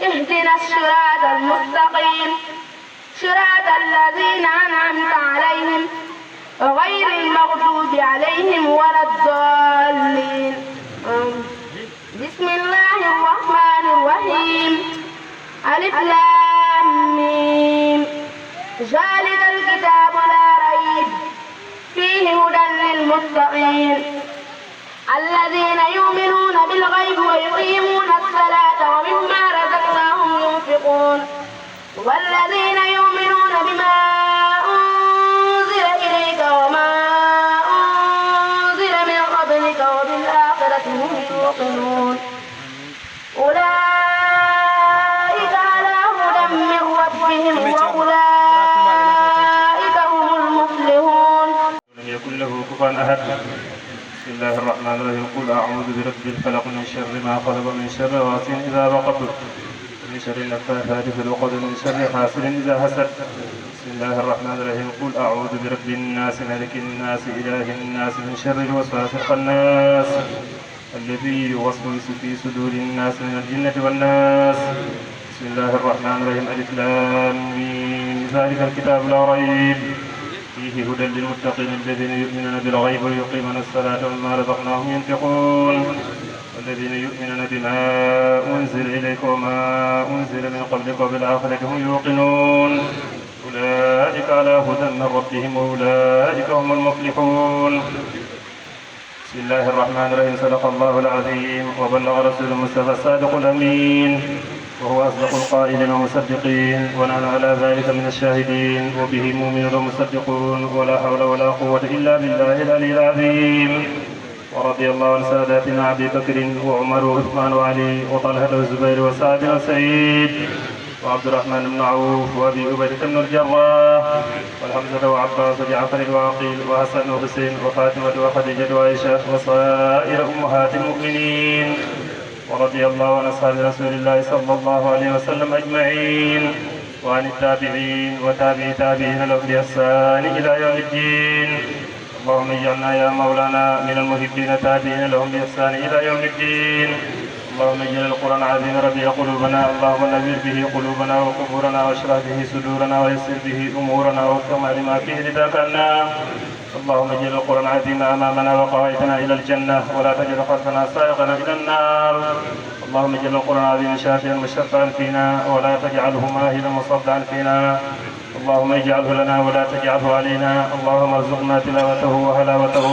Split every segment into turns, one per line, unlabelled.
اهدنا الصراط المستقيم صراط الذين أنعمت عليهم غير المغضوب عليهم ولا الضالين. بسم الله الرحمن الرحيم. ألف لام ميم. ذلك الكتاب لا ريب فيه هدى للمتقين الذين يؤمنون بالغيب ويقيمون الصلاة ومما رزقناهم ينفقون والذين يؤمنون بما أنزل إليك وما أنزل من قبلك وبالآخرة هم يوقنون أولئك على هدى من ربهم وأولئك هم المفلحون.
لم يكن له كفوا أحد. بسم الله الرحمن الرحيم. قل أعوذ برب الفلق من شر ما خلق من شر غاسق إذا وقب من شر النفاثات في العقد من شر حاسد إذا حسد. بسم الله الرحمن الرحيم. قل أعوذ برب الناس ملك الناس إله الناس من شر الوسواس الخناس الذي يوسوس في صدور الناس من الجنة والناس. بسم الله الرحمن الرحيم. ألف لام ميم. ذلك الكتاب لا ريب فيه هدى للمتقين الذين يؤمنون بالغيب ويقيمون الصلاة ومما رزقناهم ينفقون والذين يؤمنون بما أنزل إليك وما أنزل من قبلك وبالآخرة هم يوقنون أولئك على هدى من ربهم وأولئك هم المفلحون. بسم الله الرحمن الرحيم. صدق الله العظيم وبلغ رسول المصطفى الصادق الأمين وهو أصدق القائلين ومصدقين ونحن على ذلك من الشاهدين وبه مؤمنون ومصدقون ولا حول ولا قوة إلا بالله العلي العظيم. ورضي الله عن ساداتنا أبي بكر وعمر وعثمان وعلي وطلحة والزبير وسعد وسعيد وعبد الرحمن بن عوف وأبي عبيدة بن الجراح والحمزة وعباس وجعفر وعقيل وحسن وحسين وفاطمة وخديجة وعائشة وسائر أمهات المؤمنين. ورضي الله عن أصحاب رسول الله صلى الله عليه وسلم أجمعين وعن التابعين وتابعي تابعين لهم بإحسان إلى يوم الدين. اللهم اجعلنا يا مولانا من المحبين تابعين لهم بإحسان إلى يوم الدين. اللهم اجعل القرآن العظيم ربيع قلوبنا. اللهم نوّر به قلوبنا وقبورنا واشرح به صدورنا ويسر به أمورنا واكتم لما فيه رضاك عنا. اللهم اجعل القرآن العظيم أمامنا وقائدنا إلى الجنة ولا تجعل خلفنا سائقنا إلى النار. اللهم اجعل القرآن العظيم شافيا مشفعا فينا ولا تجعله ماهلا مصدعا فينا. اللهم اجعله لنا ولا تجعله علينا. اللهم ارزقنا تلاوته وحلاوته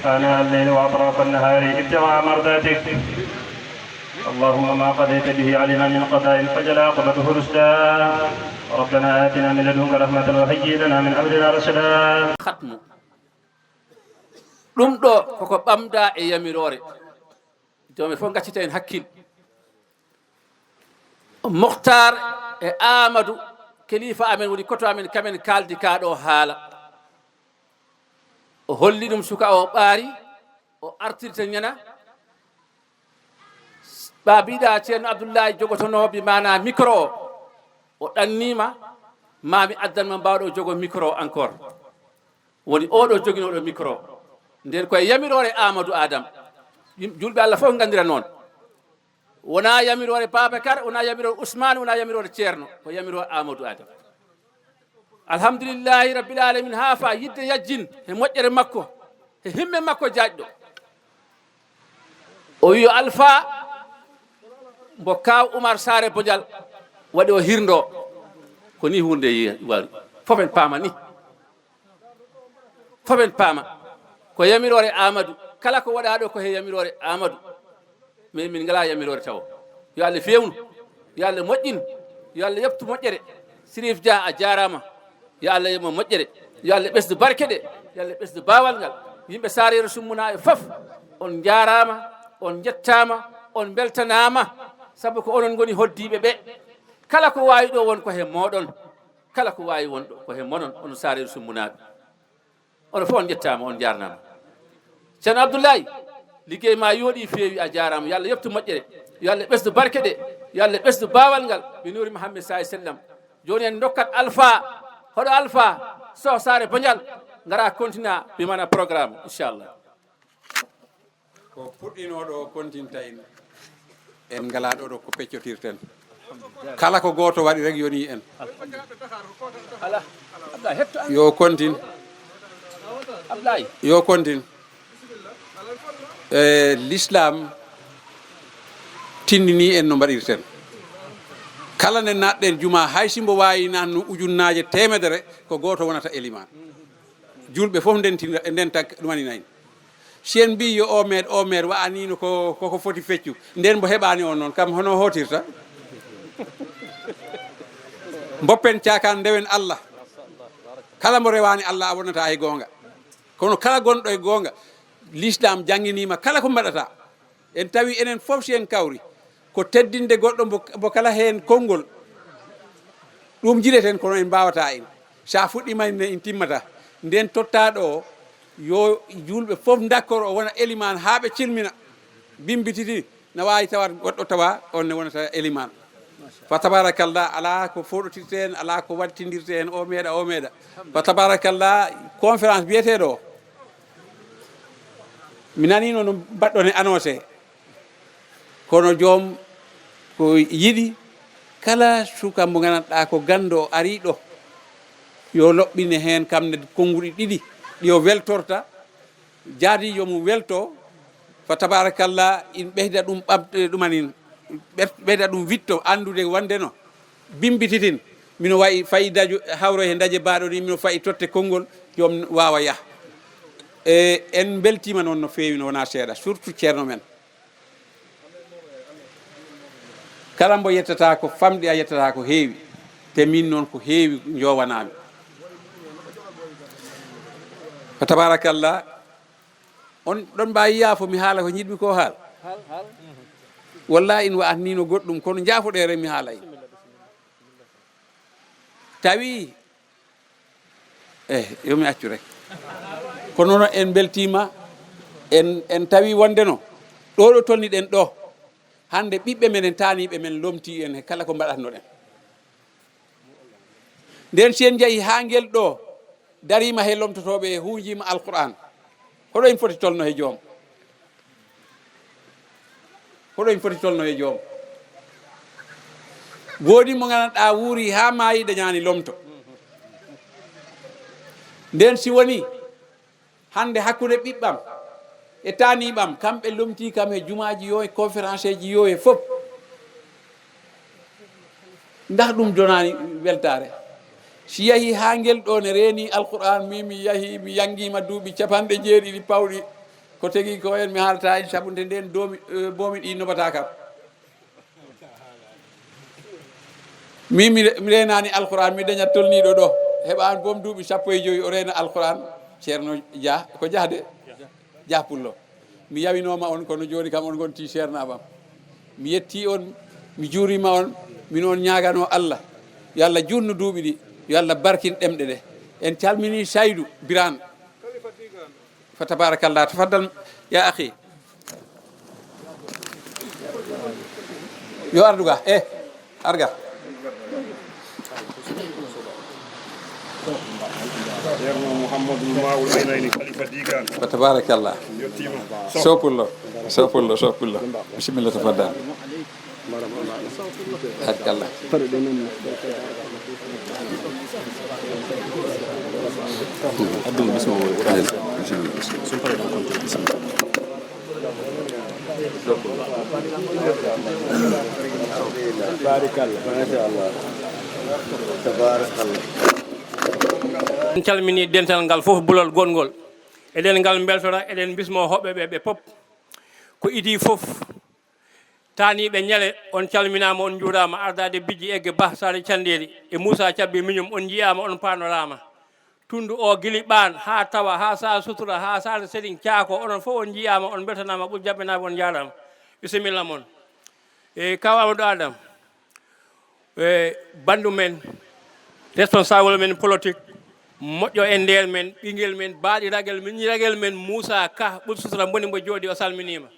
آناء الليل وأطراف النهار ابتغاء مرضاتك. اللهم ما قضيت به علينا من قضاء فجل عاقبته رشدا. ربنا آتنا من لدنك رحمة وهيئ لنا من أمرنا رشدا.
ختم ɗum ɗo koko ɓamda e yamirore jomi fof gaccita en hakkil Mokhtar e Amadou kelifa amen woni koto amen kamen kaldi kaɗo haala o holli ɗum suka o ɓaari o artirta ñana babiɗa ceerno Abdoullahi jogotonoɓe mana micro o ɗannima mami addanma mbawɗo jogo micro encore woni oɗo joginoɗo micro nden koye yamirore Amadou Adame julɓe Allah fof gandira noon wona yamirore Babacar wona yamirore Ousmane wona yamirore ceerno ko yamirore Amadou Adame alhamdulillahi rabbil alamin ha fa yidde yajjin e moƴƴere makko e himme makko jaajɗo o wi Alpha mbo kaw Oumar Sare Bodial waɗi o hirdo ko ni hunde wari fof en paama ni fof en paama ko yamirore Amadou kala ko waɗa ɗo ko he yamirore Amadou mais min ngala yamirore taw yo Allah fewnu yo Allah moƴƴin yo Allah yeftu moƴƴere Sirif Dia a jarama yo Allah yemo moƴƴere yo Allah ɓesdu barke ɗe yo Allah ɓesdu bawal ngal yimɓe Sareero summuna e fof on jarama on jettama on beltanama sabu ko onon goni hoddiɓe ɓe kala ko wawi ɗo won ko he moɗon kala ko wawi won ɗo ko he monon on Sareero summunaɓe ono fof on jettama on jarnama ceerno Abdoullahi liggey ma yooɗi feewi a jarama yo Allah yeftu moƴƴere yo Allah ɓesdu barke ɗe yo Allah ɓesdu bawal ngal ɓe nuri Mouhammad sallam joni en dokkat Alpha hoɗo Alpha Sow Sare Bodial ngara continua bimana programme inchallah
ko puɗɗinoɗo kontinta en ngala ɗo ɗo ko peccotirten kala ko goto waɗi rek yoni en
ala ablaye hetto an
yo continue
ablaye
yo continue l'islam tindini en no mbaɗirten kala ne natɗen juma hay simbo wawi nan ujunnaje temedere ko goto wonata éliman julɓe fof ndenta ɗumaninayi si en mbi yo o maire wa'anino koko foti feccu nden mbo heɓani on noon kam hono hotirta mboppen cakan ndewen Allah kala mo rewani Allah a wonata e gonga kono kala gonɗo e gonga l'islam jangguinima kala ko mbaɗata en tawi enen fof si en kawri ko teddinde goɗɗo mbo kala hen konngol ɗum jiɗeten kono en mbawata en sa fuɗɗimayne en timmata nden tottaɗo o yo julɓe fof d'accord o wona éliman ha ɓe cilmina bimbititi na wawi tawat goɗɗo tawa on ne wonata éliman fa tabarakallah ala ko foɗotirte en ala ko wattindirte en o meeɗa fa tabarakallah conférence biyeteɗo o mi nanino no mbaɗɗone annoncé kono joom ko yiɗi kala suka mo gandanɗa ko gando ari ɗo yo loɓɓine hen kamne konnguɗi ɗiɗi ɗio weltorta jaadijo mum welto fa tabarakallah in ɓeyda ɗum ɓamde ɗumanin ɓeyda ɗum witto andude wonde no bimbititin mino wayi fayi hawro he daje mbaɗo ni mino fayi totte konngol joom wawa yah en beltima noon no fewi no wona seeɗa surtout ceerno men kala mbo yettata ko famɗi a yettata ko heewi te min noon ko heewi jowanami fa tabarakallah on ɗon mbawi yaafo mi haala ko jiɗmi ko haal wallahi in wa'atnino goɗɗum kono jaafoɗe rek mi haalay tawi yomi accu rek kono noon en beltima en tawi wondeno ɗo tolni ɗen ɗo hande ɓiɓɓe men en taniɓe men lomti en kala ko mbaɗatno ɗen nden si en jeeyi ha guel ɗo darima he lomtotoɓe e hunjima alquran hoɗo en foti tolno he joom hoɗo en foti tolno e joom woodi mo gandanɗa wuuri ha maayi dañani lomto nden si woni hande hakkude ɓiɓɓam e taniɓam kamɓe lomti kam e jumaji yo e conférence ji yo e fof ndax ɗum donani weltare si yahi ha guel ɗo ne reeni alquran mi yahi mi yanguima duuɓi 90 pawɗi ko tegui ko en mi haalata en sabude nden bomi ɗi nobata kam mi renani alquran mi dañat tolniɗo ɗo heɓani boom duuɓi 15 o rena alquran ceerno dia ko jahde dia pullo mi yawinoma on kono joni kam on gonti ceernaɓam mi yetti on mi juurima on min on ñagano Allah yo Allah junno duuɓi ɗi yo Allah barkin ɗemɗe ɗe en calmini Saydou Birane fa tabarakallah tafaddal ya akhi yo arduga arga
Ceerno Mouhamadou Mawul Aynayni Khalifa Digan
fa tabarakallah
yettima
sopullo bisimilla tafaddal barakallah
Adame bismillah.
barakallah machallah tabarakallah
en calmini dental ngal fof bulol gongol eɗen ngal beltora eɗen bismo hoɓɓeɓe ɓe pop ko idi fof taniɓe ñale on calminama on juurama ardade bijji egge ba Sare Candeli e Moussa Cabbi miñum on jiyama on panorama tundu o guili ɓaan ha tawa ha sa sutura ha sare séɗin caako onon fof on jiyama on beltanama ɓuuri jaɓɓenama on jarama bisimilla moon e kaw Amadou Adame bandu men responsable men politique moƴƴo e nder men ɓinguel men baaɗi ragel men Moussa Ka ɓuuri sutura boni mbo jooɗi o salminima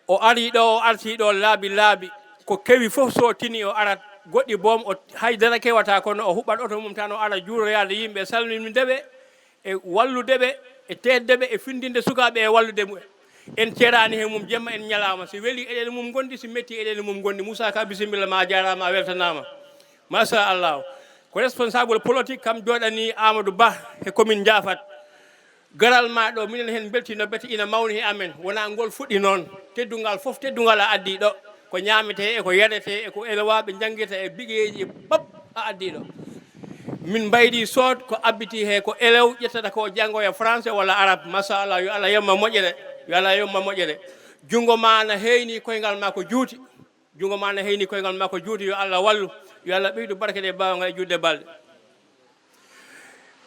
o ari ɗo o arti ɗo laabi ko kewi fof so tini o arat goɗɗi boom o haydara kewata kono o huɓat oto mum tan o ara juuroyade yimɓe salminideɓe e walludeɓe e teddeɓe e findinde sukaɓe e wallude mumen en ceerani he mum jemma en ñalama si weeli eɗen mum gondi si metti eɗen mum gondi Moussa Ka bisimilla ma jarama a weltanama machallah ko responsable politique kam joɗani Amadou Ba e commune Diafat garal ma ɗo minen hen beltino bete ina mawni he amen wona ngol fuɗɗi noon teddungal fof teddungal a addi ɗo ko ñamete e ko yeɗete e ko elewaɓe jangguirta e bigueji pop a addi ɗo min mbaydi sood ko abbiti he ko elew ƴettata ko janggo e français walla arabe machallah yo Allah yemma moƴƴere yo Allah yemma moƴƴere jungo ma na heyni koyngal ma ko juuti jungo ma na heyni koyngal ma ko juuti yo Allah wallu yo Allah ɓeydu barke ɗe bawngal e judde balɗe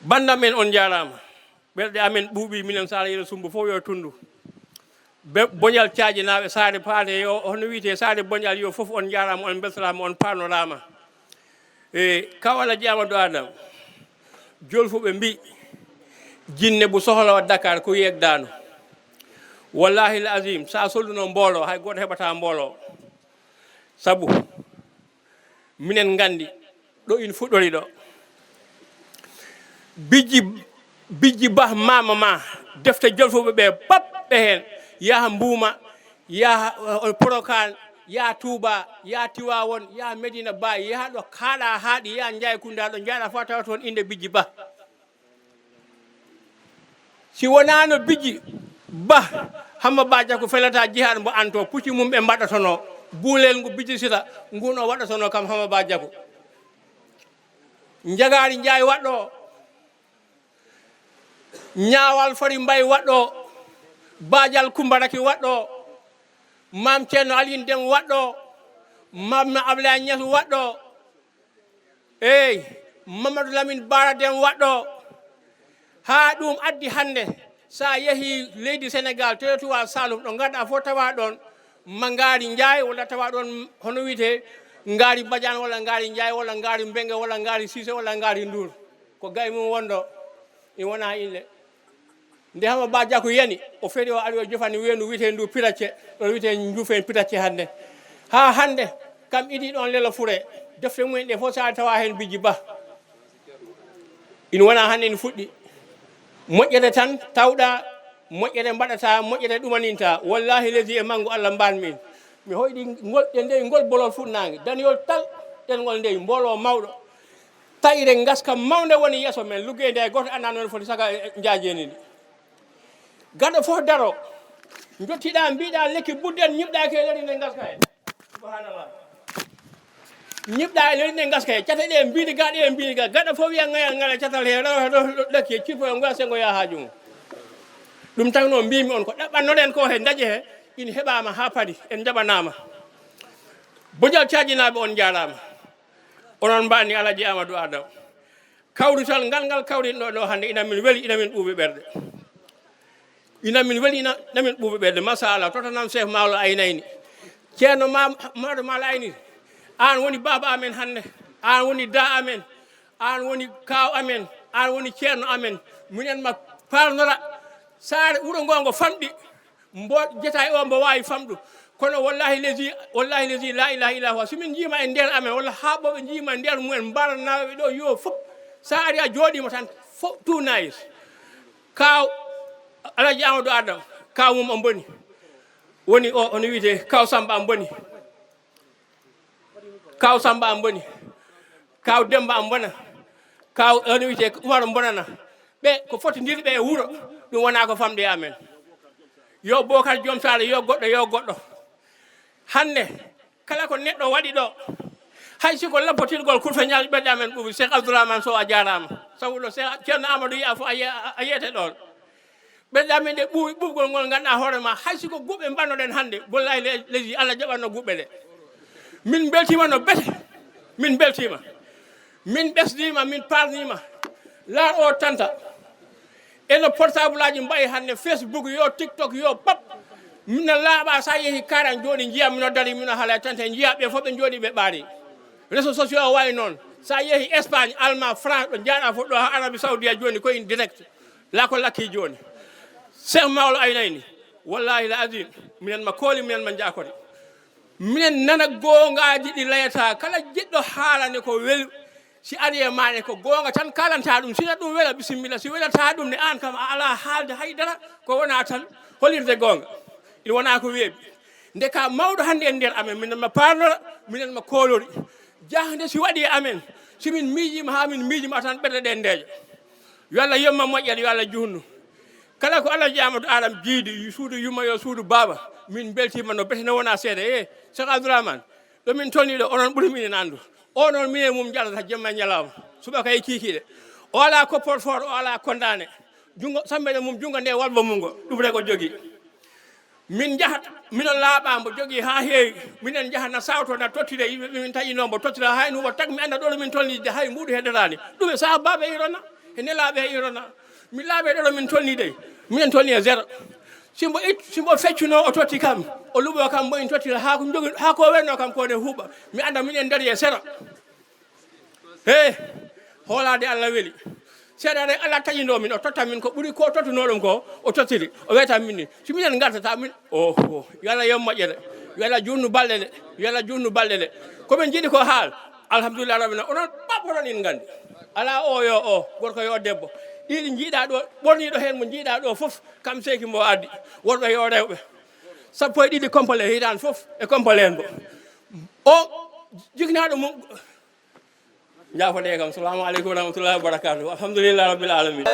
bandam en on jarama ɓerɗe amen ɓuuɓi minen Sare Yero Soumbou fof yo tundu boñal caajinaɓe Sare paade yo hono wiyete Sare boñal yo fof on jarama on beltorama on panorama e kaw Aladji Amadou Adame jolfuɓe mbi jinne bu sohla Dakar ko yegdano wallahi l azim sa solluno mboolo hay goto heɓata mboolo sabu minen gandi ɗo in fuɗɗori ɗo bijji bah mama ma defte jolfuɓe ɓe pap ɓe hen yaha Mbuuma yaha Porokan yaha Touba yaha Tiwawon yaha Medina Baye yaha ɗo kaaɗa haaɗi yaha Ndiaye Kounda ɗo jaaɗa fa tawa toon inde bijji ba si wonano bijji ba hamma baja ko felata jihad mbo anto pucci mum ɓe mbaɗatono buulel ngu bijji sita nguno waɗatono kam hamma baja ko jagari Ndiaye waɗɗo ñaawal fari mbay waɗɗo badial Kumbaraki waɗɗo mam ceerno Alioune Dem waɗɗo mam Ablaye Niass waɗɗo eyi Mamadou Lamine Bara Dem waɗɗo ha ɗum addi hande sa yeehi leydi Sénégal territoire Saloum ɗo gaɗa fof tawa ɗon ma ngaari Ndiaye walla tawa ɗon hono wiyete ngaari Badiane walla ngaari Ndiaye walla ngaari Mbengue walla ngaari Cissé walla ngaari Ndour ko gay mum wonɗo i wona ille nde hama ba jako yani o feeɗi o ari o jofani weenu wiyete ndu piracce ɗo wiyete juufen piracce hande ha hande kam iɗi ɗon lela fure defte mumen ɗe fof sa tawa hen bijji ba ina wona hande ne fuɗɗi moƴƴere tan tawɗa moƴƴere mbaɗata moƴƴere ɗumaninta wallahi leydi e manggo Allah mbanmin mi hoyɗi ngol ɗe ndewi ngol bolol fuɗnangue daniyol tal ɗengol ndewi mbolo mawɗo tayre gaska mawde woni yeeso men luggeyde e goto anda noon foti saga jaajeni ndi gaɗo fof daro jottiɗa mbiɗa lekki budden ñibɗaki e leydi nde gaska he subhanallah ñibɗa e leydi nde gaska he cate ɗe mbiɗi ga ɗe mbiɗi ga gaɗo fof wiya ngala catal he ɗakki e cirpo e goya sengo ya haaju mum ɗum tawno mbimi on ko ɗaɓɓannoɗen ko he daƴe he ina heɓama ha paadi en jaɓanama boƴal cajinaɓe on jarama onon mbani Aladji Amadou Adame kawrital ngal kawrinɗo ɗo hande ina min weeli ina min ɓuuɓi ɓerde ina min weeli ina min ɓuuɓi ɓerde machallah totanam chef mawlo aynayni ceerno maɗo malo ayni an woni baba amen hande an woni da amen an woni kaw amen an woni ceerno amen minen ma parnora Sare wuuro ngo famɗi mbo jeta e o mbo wawi famɗu kono wallahi lesi la ilaha illa huwa somin jiima e nder amen walla haɓoɓe jiima e nder mumen mbaranaɓe ɗo yo fof sa ari a jooɗima tan fof tout nayis kaw Aladji Amadou Adame kaw mum o boni woni o ono wiyete kaw Samba am boni kaw Samba am boni kaw Demba am bona kaw ono wiyete Oumar bonana ɓe ko fotodirɓe e wuuro ɗum wona ko famɗe amen yo Bocar joom Sare yo goɗɗo hande kala ko neɗɗo waɗi ɗo hay siko lappotirgol kurfeñal ɓerɗe amen ɓuuɓi Cheikh Abdourahmane Sow a jarama sabu ɗo ceerno Amadou yiya fof a yiyete ɗon ɓerɗe amen ɗe ɓuuɓi ɓuuɓgol ngol ganduɗa hoore ma hay siko guɓɓe mbannoɗen hande wallahi leydi Allah jaɓatno guɓɓe ɗe min beltima no bete min beltima min ɓesdima min parnima laar o tanta eno portable aji mbayi hande Facebook yo TikTok yo pap mina laaɓa sa yeehi karan jooɗi jiya mino dari mino haala tante jiya ɓe fof ɓe jooɗi ɓe ɓaari réseaux sociaux o wayi noon sa yeehi Espagne Allemagne France ɗo jaaɗa fof ɗo ha Arabie Saoudia joni koye direct la ko lakki joni Cheikh Mawlo aynayni wallahi la azim minen ma kooli minen ma jakori minen nana gongaji ɗi layata kala jiɗɗo haalane ko weli si ari e maɗe ko gonga tan kalanta ɗum sina ɗum wela bisimilla si welata ɗum ne an kam a ala haalde haydara ko wona tan holirde gonga ina wona ko weeɓi nde ka mawɗo hannde en nder amen minen ma parlora minen ma koolori jahde si waɗi amen simin miijima ha min miijima tan ɓerɗe ɗen ndeejo yo Allah yomma moƴƴere yo Allah juutnu kala ko Aladji Amadou Adame jiidi suudu yumma yo suudu baaba min beltima no betene wona seeɗa Cheikh Abdourahmane ɗo min tolni ɗo onon ɓuuri minen anndu onon minen mum jalata jemma e ñalawma subaka e kiikiiɗe o ala koppol fort o ala kondane jungo sammene mum jungo nde walba mum ngo ɗum reko jogii min jahat minon laaɓambo jogii ha heewi minen jahat na sawto na tottire yimɓe min taƴinombo tottira hay nuwo tag mi anda ɗo ɗo min tolnide hay mbuɗo heɗorani ɗum e saha baɓe irona e nelaɓe e irona mi laaɓe ɗo ɗo min tolnide minen tolni e zéro simbo feccuno o totti kam o luɓo kam mbo in tottira ha ko jogi ha ko wenno kam kone huuɓa mi anda minen daari e zéro hoolade Allah weeli seeɗa re Allah taƴino min o totta min ko ɓuri ko tottunoɗum ko o tottiri o wiyata min ni si minen gartata min yo Allah yom moƴƴere yo Allah junnu balɗe ɗe yo Allah junnu balɗe ɗe komin jiiɗi ko haal alhamdulillah rabbina onon ɓaɓɓoton in gandi ala o yo o gorko yo debbo ɗiɗi jiiɗa ɗo ɓorniɗo hen mo jiiɗa ɗo foof kam seki mbo addi worɓe yo rewɓe sappo e ɗiɗi complet hitande foof e complet en mbo o jignaɗo mum jafode kam salamu aleykum wa rahmatullahi wa barakatuh alhamdulillah rabbil alamin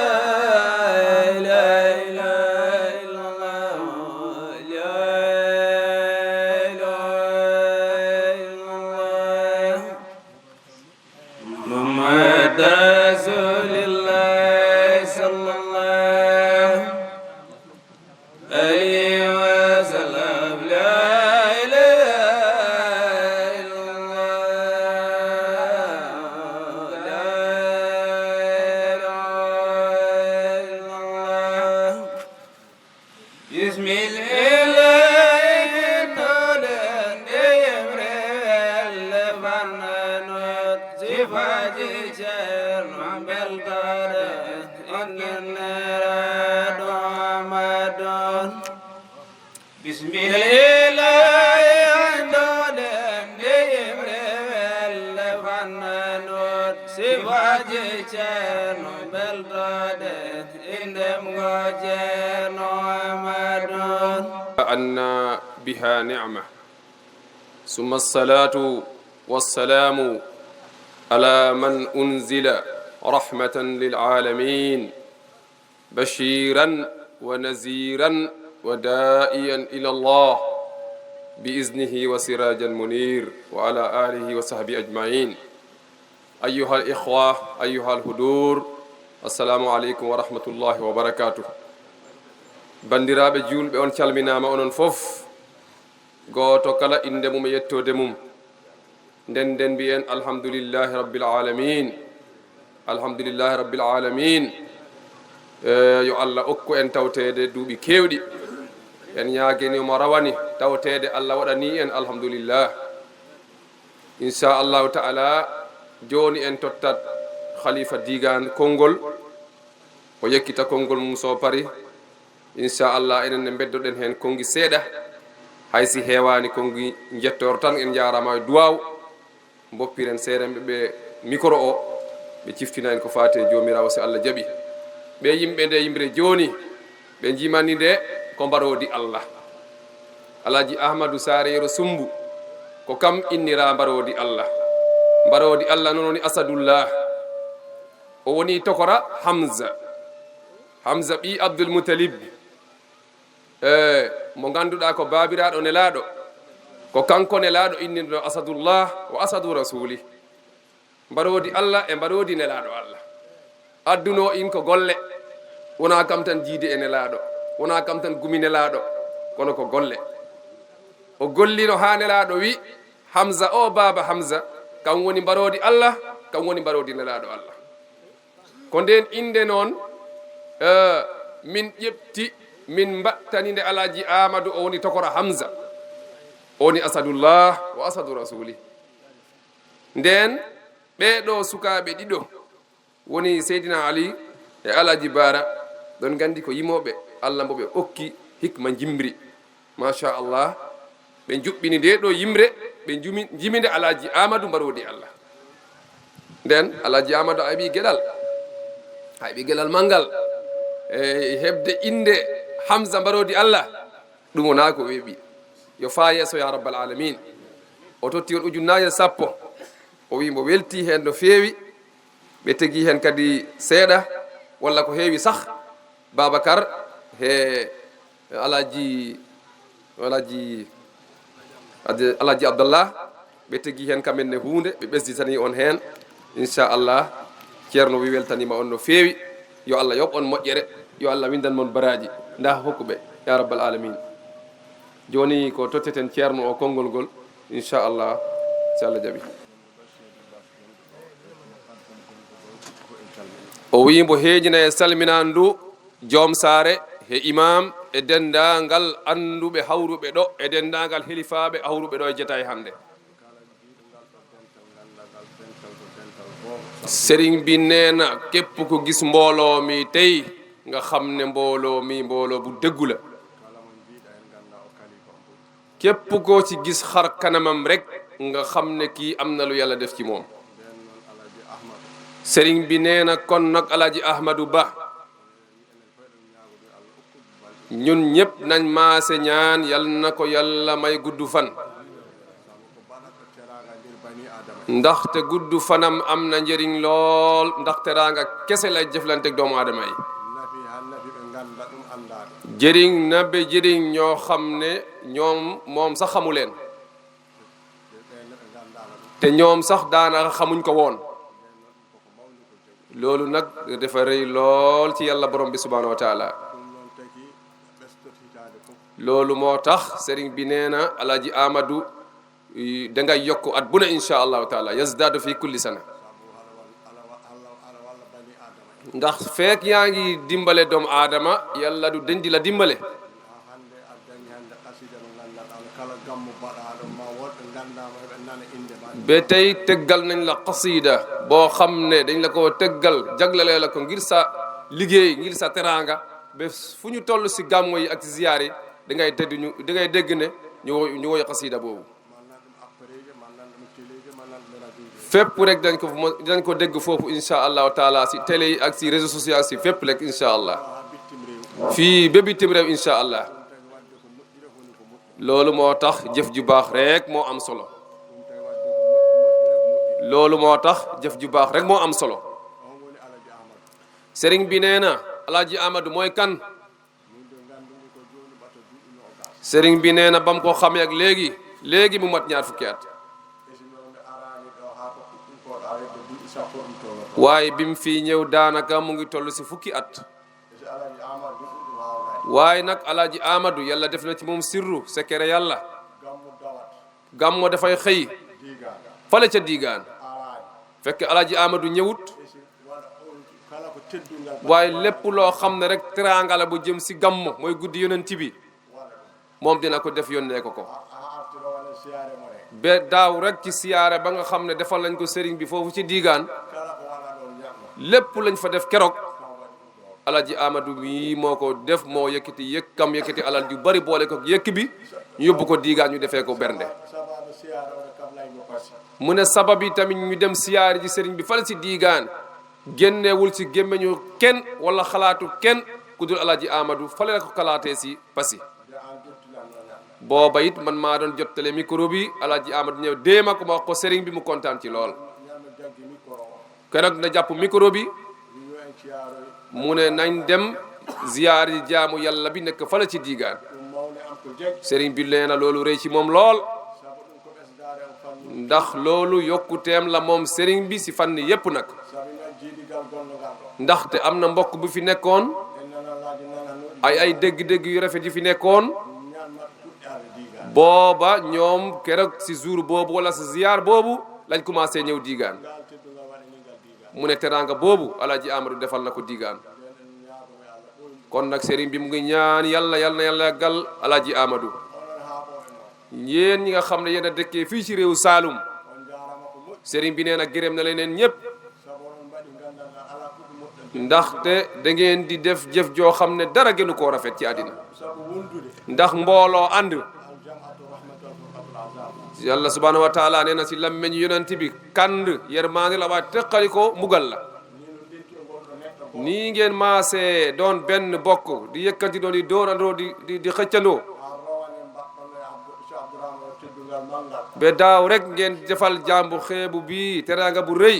أن بها نعمة ثم الصلاة والسلام على من أنزل رحمة للعالمين بشيرا ونذيرا ودائيا إلى الله بإذنه وسراجا منير وعلى آله وصحبه أجمعين أيها الإخوة أيها الحضور السلام عليكم ورحمة الله وبركاته bandiraɓe julɓe on calminama onon fof goto kala inde mum e yettode mum nden mbiyen alhamdulillahi rabbil alamin alhamdulillahi rabbil alamin yo Allah okku en tawtede duuɓi kewɗi en ñagueni omo rawani tawtede Allah waɗani en alhamdulillah inchallahu taala joni en tottat khalifa digan konngol o yekkita konngol mum so pari inchallah enen ne beddoɗen hen kongi seeɗa haysi heewani kongi jettoro tan en jarama e duwaw boppiren seeɗen ɓe micro o ɓe ciftina en ko fate jomirawo so Allah jaaɓi ɓe yimɓe nde yimre joni ɓe jimani nde ko mbarodi Allah Aladji Ahmadou Sare Yero Soumbou ko kam innira mbarodi Allah nononi Asadullah o woni tokora Hamza ɓi Abdoul Moutalib mo ganduɗa ko babiraɗo nelaɗo ko kanko nelaɗo innirɗo Asadullah wa asadu rasuli mbarodi Allah e mbarodi nelaɗo Allah adduno in ko golle wona kam tan jiide e nelaɗo wona kam tan gumi nelaɗo kono ko golle o gollino ha nelaɗo wi Hamza o baba Hamza kam woni mbarodi Allah kam woni mbarodi nelaɗo Allah ko nden inde noon min ƴefti min mbattani nde Aladji Amadou o woni tokora Hamza o woni Asadullah wa asadu rasuli nden ɓeɗo sukaɓe ɗiɗo woni Seydina Ali e Aladji Bara ɗon gandi ko yimoɓe Allah mbo ɓe okki hikma jimbri machallah ɓe juɓɓini nde ɗo yimre ɓe jimide Aladji Amadou mbarodi Allah nden Aladji Amadou ayɓi gueɗal manggal e hebde inde Hamza mbarodi Allah ɗum wona ko weeɓi yo faa yeeso ya rabbal alamin o totti on ujunnaje 10 o wi mbo welti hen no feewi ɓe tegi hen kadi seeɗa walla ko heewi sah babacar he Aladji Abdallah ɓe tegi hen kamenne hunde ɓe ɓesditani on hen inchallah ceerno wi weltanima on no feewi yo Allah yoɓ on moƴƴere yo Allah windan mon baraji nda hokkuɓe ya rabbal alamin joni ko totteten ceerno o konngol ngol inchallah si Allah jaaɓi o wimbo heejina e salminandu joom Sare he imam e dendagal anduɓe hawruɓe ɗo e dendagal helifaɓe hawruɓe ɗo e jeetaye hande sérigne bi neena képp ko gis mbooloo mi tey nga xam ne mbooloo bu dëggu la képp koo ci gis xar kanamam rek nga xam ne kii am na lu yàlla def ci moom sérigne bi neena kon nag Aladji Ahmadou Ba ñun ñëpp nañ maase ñaan yal na ko yàlla may gudd fan ndaxte gudd fanam am na njëriñ lool ndax teraanga kese lay jëflanteeg doomu aadama yi jëriñ na ba jëriñ ñoo xam ne ñoom moom sax xamu leen te ñoom sax daanaka xamuñ ko woon loolu nag dafa rëy lool ci yàlla borom bi subhanahu wa taala loolu moo tax sëriñ bi nee na Aladji Amadou dangay yokk at bu ne insha allahu taala yazdaadu fi kulli sana ndax feek yaa ngi dimbale doomu aadama yàlla du dendi la dimbale ba tey tëggal nañ la qasida boo xam ne dañ la ko tëggal jaglalee la ko ngir sa liggéey ngir sa teraanga ba fu ñu toll si gàmmo yi ak ziyaar yi dangay dégg ne ñu woy qasida boobu fépp rek dañ ko dégg foofu insha allahu taala si télé yi ak si réseaux sociaux si fépp rek insha allah fii ba bitim réew insha allah loolu moo tax jëf ju baax rek moo am solo loolu moo tax jëf ju baax rek moo am solo sëriñ bi nee na Aladji Amadou mooy kan sëriñ bi nee na bam ko xamee ak léegi mu mat 20 fukki at waaye bi mu fii ñëw daanaka mu ngi toll si fukki at waaye nag Aladji Amadou yàlla def na ci moom sirru secret yàlla gàmmo dafay xëy fale ca diigaan fekk Aladji Amadou ñëwut waaye lépp loo xam ne rek teraanga la bu jëm si gàmmo mooy guddi yonent bi moom dina ko def yónnee ko ba daaw rek ci siyaare ba nga xam ne defal lañ ko sëriñ bi foofu ci diigaan lépp lañ fa def keroog Aladji Amadou mii moo ko def moo yëkkati alal ju bari boole ko yëkk bi ñu yóbbu ko diigaan ñu defee ko bernde mu ne sabab yi tamit ñu dem siyaare ji sëriñ bi fale si diigaan génnewul si gémmeñu kenn wala xalaatu kenn ku dul Aladji Amadou fale la ko xalaatee si pasi booba it man maa doon jottale micro bi Aladji Amadou ñëw déema ko ma wax ko sëriñ bi mu kontaan ci lool keroog na jàpp micro bi mu ne nañ dem ziyaar yi jaamu yàlla bi nekk fala ci diigaan sëriñ bi nee na loolu rëy ci moom lool ndax loolu yokkuteem la moom sëriñ bi si fànn yépp nag ndaxte am na mbokk bu fi nekkoon ay dégg-dégg yu rafet yu fi nekkoon booba ñoom keroog si jour boobu wala si ziyaar boobu lañ commencé ñëw diigaan mu ne teraanga boobu Aladji Amadou defal na ko diigaan kon nag sëriñ bi mu ngi ñaan yàlla yàggal Aladji Amadou yéen ñi nga xam ne yéen a dëkkee fii ci réew Saalum sëriñ bi nee na gërëm na leneen ñépp ndaxte da ngeen di def jëf joo xam ne dara gënu koo rafet ci àddina ndax mbooloo ànd yàlla subhanahu wa taala nee na si lammeñ yonent bi kand yermaande la waaye teqali ko mbugal la nii ngeen maasee doon benn bokk di yëkkanti doon di doonandoo di xëccandoo be daaw rek ngeen defal jambu xeebu bi teranga bu rëy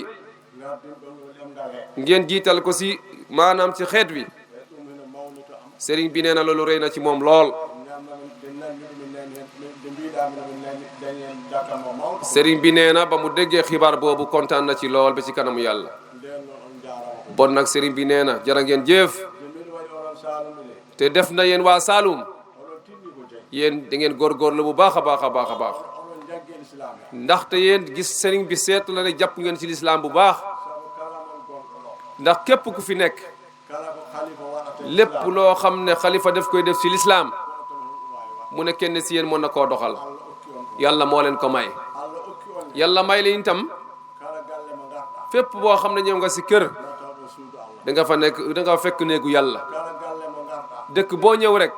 ngeen jiital ko si maanaam ci xeet wi sëriñ bi nee na loolu rëy na ci moom lool sëriñ bi nee na ba mu déggee xibaar boobu kontaan na ci lool ba ci kanamu yàlla bon nag sëriñ bi nee na jërë ngeen jëf te def na yéen waa Saloum yéen da ngeen góorgóorlu bu baax a baax a baax a baax ndaxte yéen gis sëriñ bi seetu la ne jàpp ngeen ci lislaam bu baax ndax képp ku fi nekk lépp loo xam ne xalifa def koy def ci lislaam mu ne kenn si yéen mën na koo doxal yàlla moo leen ko may yàlla may leen itam fépp boo xam ne ñëw nga si kër da nga fa nekk da nga fekk néegu yàlla dëkk boo ñëw rek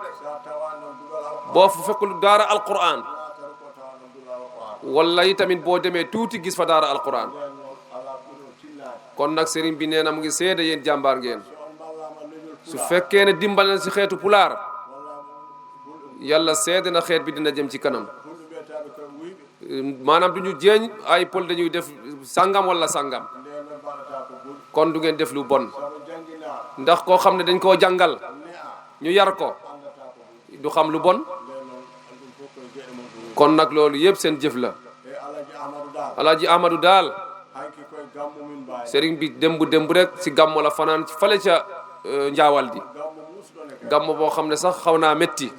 boo fa fekkul daara alquran wala yi tamit boo demee tuuti gis fa daara alquran kon nag sëriñ bi nee na mu ngi seede yéen jàmbaar ngeen su fekkee ne dimbal na si xeetu pulaar yàlla seede na xeet bi dina jëm ci kanam maanaam du ñu jeeñ ay pël dañuy def sangam wala sangam kon du ngeen def lu bon ndax koo xam ne dañ koo jàngal ñu yar ko du xam lu bon kon nag loolu yëpp seen jëf la Aladji Amadou daal sëriñ bi démb rek si gàmmo la fanaan ci fale ca njaawal di gàmmo boo xam ne sax xaw naa métti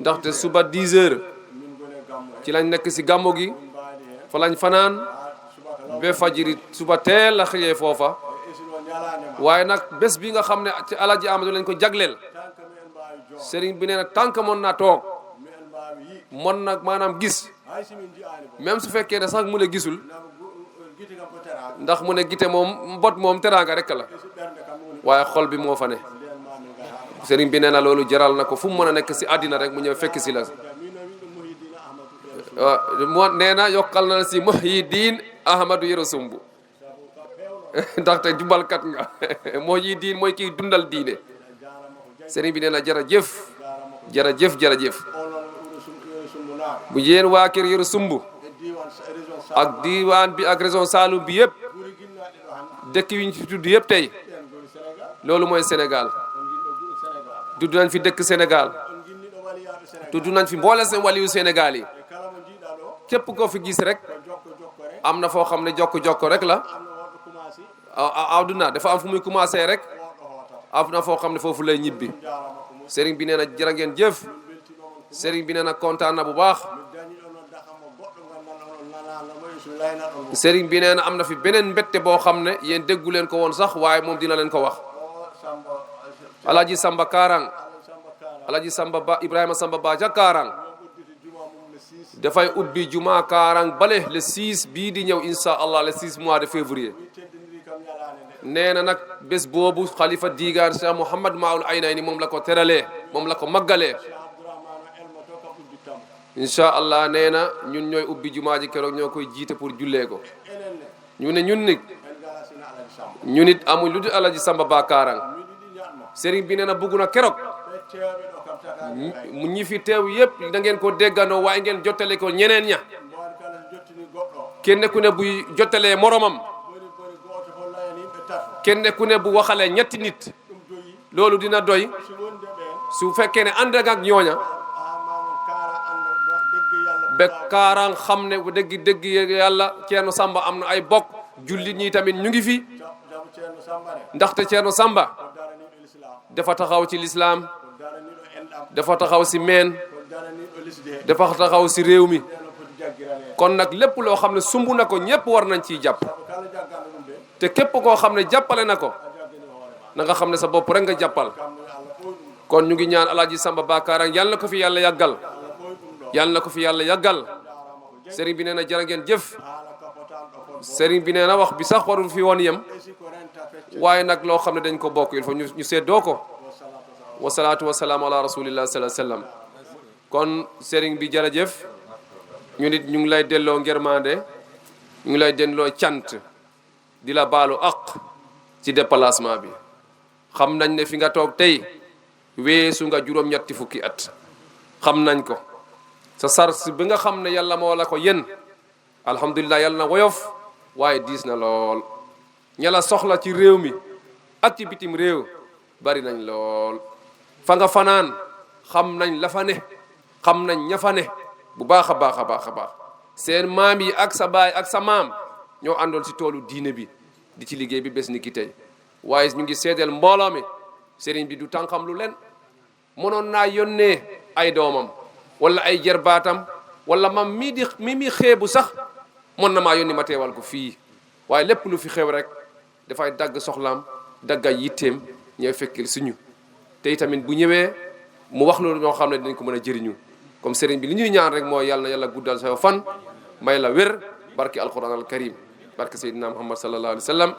ndaxte suba 10 heures ci lañ nekk si gàmmo gi fa lañ fanaan ba fajiri suba teel la xëyee foofa waaye nag bés bi nga xam ne ci Aladji Amadou lañ ko jagleel sëriñ bi nee na tànk mën naa toog mën nag maanaam gis même su fekkee ne sax mu ne gisul ndax mu ne gite moom mbot moom teraanga rek la waaye xol bi moo fa ne sëriñ bi nee na loolu jaral na ko fu mu mën a nekk si àddina rek mu ñëw fekk si la moo nee na yokkal na si Muhyiddin Amadou Yero Soumbou ndaxte jubalkat nga Muhyiddin mooy kiy dundal diine sëriñ bi nee na jërëjëf jërëjëf jërëjëf bu yéen waa kër Yero Soumbou ak diwaan bi ak région Saloum bi yëpp dëkk yi ñu fi tudd yëpp tey loolu mooy Sénégal tudd nañ fi dëkk Sénégal tudd nañ fi mboole seen waliyu Sénégal yi képp koo fi gis rek am na foo xam ne jokko rek la àdduna dafa am fu muy commencé rek am na foo xam ne foofu lay ñibbi sëriñ bi nee na jërë ngeen jëf sëriñ bi nee na kontaan na bu baax sëriñ bi nee na am na fi beneen mbette boo xam ne yéen déggu leen ko woon sax waaye moom dina leen ko wax Aladji Samba Karang Aladji Samba Ba Ibrahima Samba Ba ca Karang dafay ubbi juma Karang bale le 6 bii di ñëw insha allah le 6 mois de février nee na nag bés boobu xalifa diigaan Cheikh Mouhamad Maoul Aynayni moom la ko teralee moom la ko maggalee insha allah nee na ñun ñooy ubbi jumaa ji keroog ñoo koy jiite pour jullee ko ñu ne ñun nit amuñ lu dul Aladji Samba Ba Karang sëriñ bi nee na bugg na keroog mu ñi fi teew yëpp da ngeen ko déggandoo waaye ngeen jottale ko ñeneen ña kenn ku ne buy jottalee moromam kenn ku ne bu waxalee ñetti nit loolu dina doy su fekkee ne ànd ak ñooña ba Karang xam ne bu dëgg yàlla Ceerno Samba am na ay bokk jullit ñi tamit ñu ngi fi ndaxte Ceerno Samba dafa taxaw ci lislaam dafa taxaw si meen dafa taxaw si réew mi kon nag lépp loo xam ne sumb na ko ñëpp war nañ ciy jàpp te képp koo xam ne jàppale na ko na nga xam ne sa bopp rek nga jàppal kon ñu ngi ñaan Aladji Samba Ba Karang yàlla na ko fi yàlla yàggal yàlla na ko fi yàlla yàggal sëriñ bi nee na jërë ngeen jëf sëriñ bi nee na wax bi sax warul fi woon yem waaye nag loo xam ne dañ ko bokk il faut ñu seddoo ko wasalaatu wasalaamu ala rasulillah sallallahu alayhi wasallam kon sëriñ bi jërëjëf ñu nit ñu ngi lay delloo ngermande ñu ngi lay delloo cant di la baalu ak ci déplacement bi xam nañ ne fi nga toog tey weesu nga juróom-ñetti fukki at xam nañ ko sa sars bi nga xam ne yàlla moo la ko yen alhamdulilah yàlla na woyof waaye diis na lool ña la soxla ci réew mi ak ci bitim réew bari nañ lool fa nga fanaan xam nañ la fa ne xam nañ ña fa ne bu baax a baax a baax a baax seen maam yi ak sa baay ak sa maam ñoo àndoon si toolu diine bi di ci liggéey bi bés ni ki tey waaye ñu ngi seedeel mbooloo mi sëriñ bi du tànqam lu leen mënoon naa yónnee ay doomam wala ay jarbaatam wala mam mi xeebu sax mën na maa yónni ma teewal ko fii waaye lépp lu fi xew rek dafay dagg soxlaam dagg ay yitteem ñooy fekkil suñu te itamit bu ñëwee mu wax loolu ñoo xam ne dinañ ko mën a jëriñu comme sëriñ bi li ñuy ñaan rek mooy yàlla na yàlla guddal sa fan may la wér barke alquran al karim barke Seydina Muhammad sallallahu alayhi wa sallam